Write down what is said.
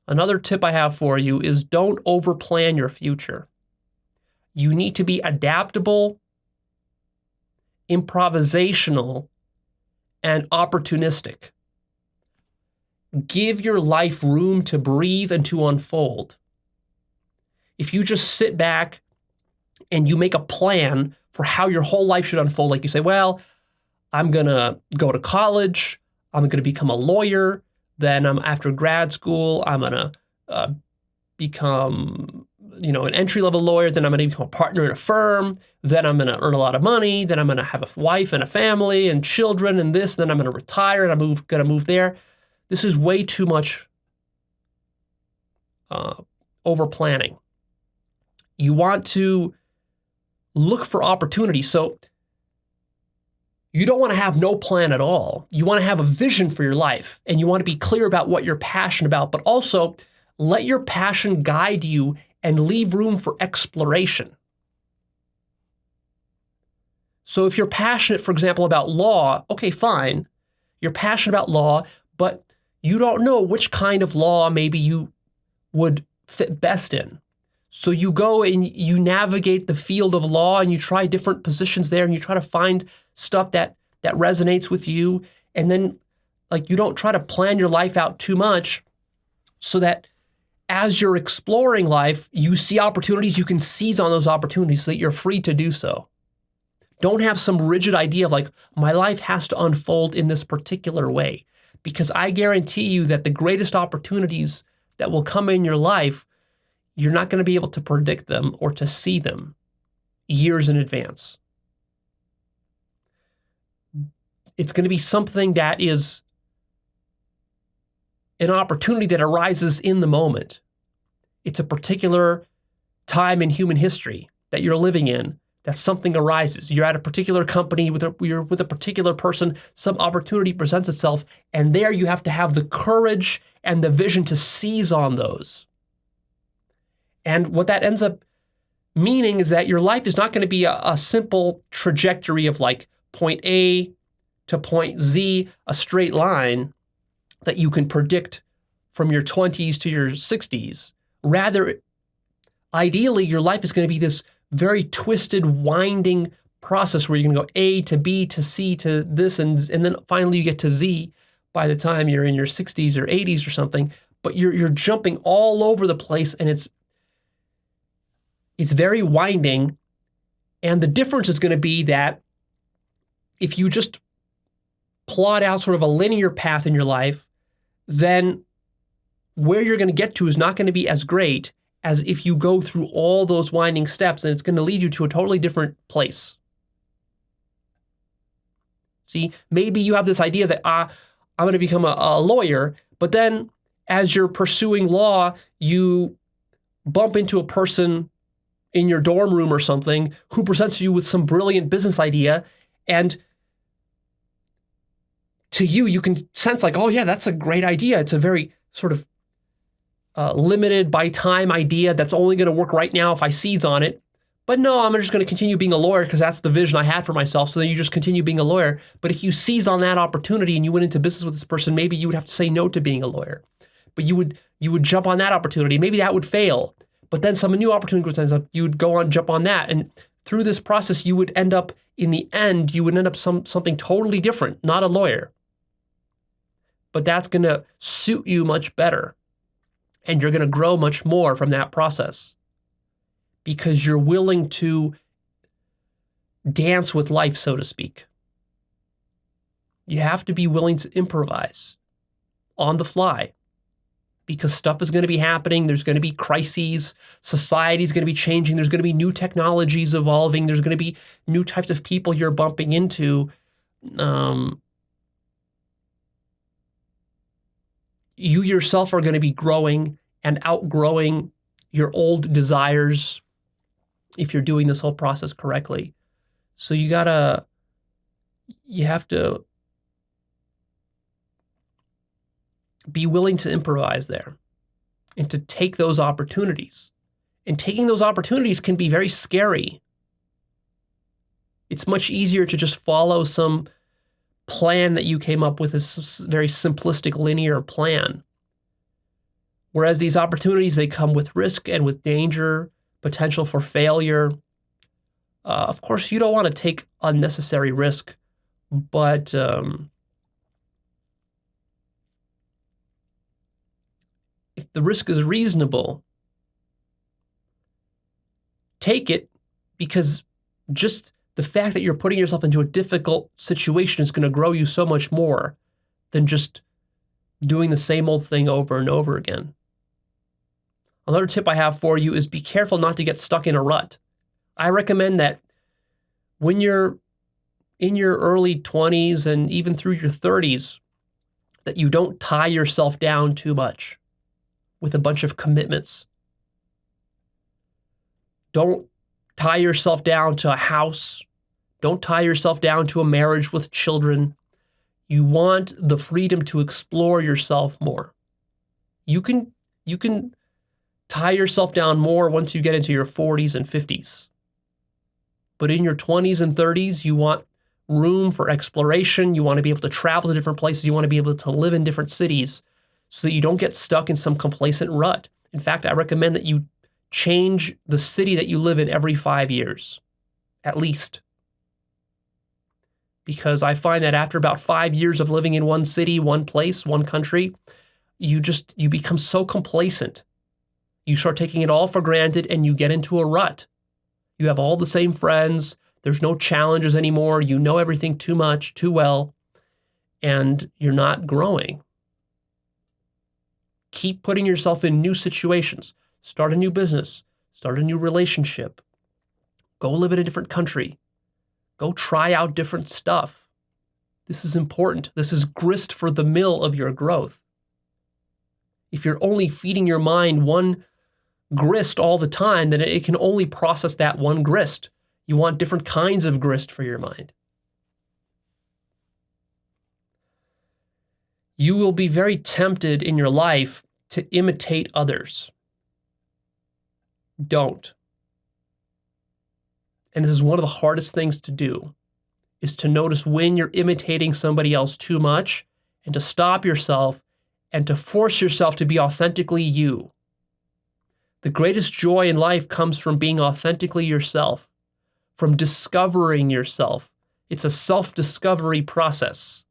Another tip I have for you is don't overplan your future. You need to be adaptable, improvisational, and opportunistic. Give your life room to breathe and to unfold. If you just sit back and you make a plan for how your whole life should unfold, like you say, well, I'm going to go to college, I'm going to become a lawyer, then after grad school, I'm going to become an entry-level lawyer, then I'm going to become a partner in a firm, then I'm going to earn a lot of money, then I'm going to have a wife and a family and children and this, then I'm going to retire and I'm going to move there. This is way too much over-planning. You want to look for opportunities. So you don't want to have no plan at all. You want to have a vision for your life, and you want to be clear about what you're passionate about, but also let your passion guide you and leave room for exploration. So if you're passionate, for example, about law, okay, fine. You're passionate about law, but you don't know which kind of law maybe you would fit best in. So you go and you navigate the field of law and you try different positions there and you try to find stuff that resonates with you. And then you don't try to plan your life out too much so that as you're exploring life, you see opportunities, you can seize on those opportunities so that you're free to do so. Don't have some rigid idea of my life has to unfold in this particular way, because I guarantee you that the greatest opportunities that will come in your life, you're not going to be able to predict them or to see them years in advance. It's going to be something that is an opportunity that arises in the moment. It's a particular time in human history that you're living in, that something arises. You're at a particular company, you're with a particular person, some opportunity presents itself, and there you have to have the courage and the vision to seize on those. And what that ends up meaning is that your life is not going to be a simple trajectory of point A to point Z, a straight line that you can predict from your 20s to your 60s. Rather, ideally, your life is going to be this very twisted, winding process where you're going to go A to B to C to this, and then finally you get to Z by the time you're in your 60s or 80s or something. But you're jumping all over the place, and it's very winding. And the difference is going to be that if you just plot out sort of a linear path in your life, then where you're going to get to is not going to be as great as if you go through all those winding steps, and it's going to lead you to a totally different place. See, maybe you have this idea that I'm going to become a lawyer, but then as you're pursuing law, you bump into a person in your dorm room or something who presents you with some brilliant business idea, and to you, you can sense oh yeah, that's a great idea. It's a very sort of limited by time idea that's only going to work right now if I seize on it. But no, I'm just going to continue being a lawyer because that's the vision I had for myself. So then you just continue being a lawyer. But if you seize on that opportunity and you went into business with this person, maybe you would have to say no to being a lawyer. But you would jump on that opportunity. Maybe that would fail. But then some new opportunity comes up, you would go on, jump on that. And through this process, you would end up, in the end, something totally different, not a lawyer. But that's going to suit you much better. And you're going to grow much more from that process because you're willing to dance with life, so to speak. You have to be willing to improvise on the fly because stuff is going to be happening. There's going to be crises. Society is going to be changing. There's going to be new technologies evolving. There's going to be new types of people you're bumping into. You yourself are going to be growing and outgrowing your old desires if you're doing this whole process correctly. So you have to be willing to improvise there and to take those opportunities. And taking those opportunities can be very scary. It's much easier to just follow some plan that you came up with, a very simplistic linear plan. Whereas these opportunities, they come with risk and with danger, potential for failure. Of course, you don't want to take unnecessary risk, but if the risk is reasonable, take it, because just the fact that you're putting yourself into a difficult situation is going to grow you so much more than just doing the same old thing over and over again. Another tip I have for you is be careful not to get stuck in a rut. I recommend that when you're in your early 20s and even through your 30s, that you don't tie yourself down too much with a bunch of commitments. Don't tie yourself down to a house. Don't tie yourself down to a marriage with children. You want the freedom to explore yourself more. You can tie yourself down more once you get into your 40s and 50s. But in your 20s and 30s, you want room for exploration. You want to be able to travel to different places. You want to be able to live in different cities so that you don't get stuck in some complacent rut. In fact, I recommend that you change the city that you live in every 5 years, at least. Because I find that after about 5 years of living in one city, one place, one country, you become so complacent. You start taking it all for granted and you get into a rut. You have all the same friends. There's no challenges anymore. You know everything too much, too well, and you're not growing. Keep putting yourself in new situations. Start a new business. Start a new relationship. Go live in a different country. Go try out different stuff. This is important. This is grist for the mill of your growth. If you're only feeding your mind one grist all the time, then it can only process that one grist. You want different kinds of grist for your mind. You will be very tempted in your life to imitate others. Don't. And this is one of the hardest things to do, is to notice when you're imitating somebody else too much and to stop yourself and to force yourself to be authentically you. The greatest joy in life comes from being authentically yourself, from discovering yourself. It's a self-discovery process.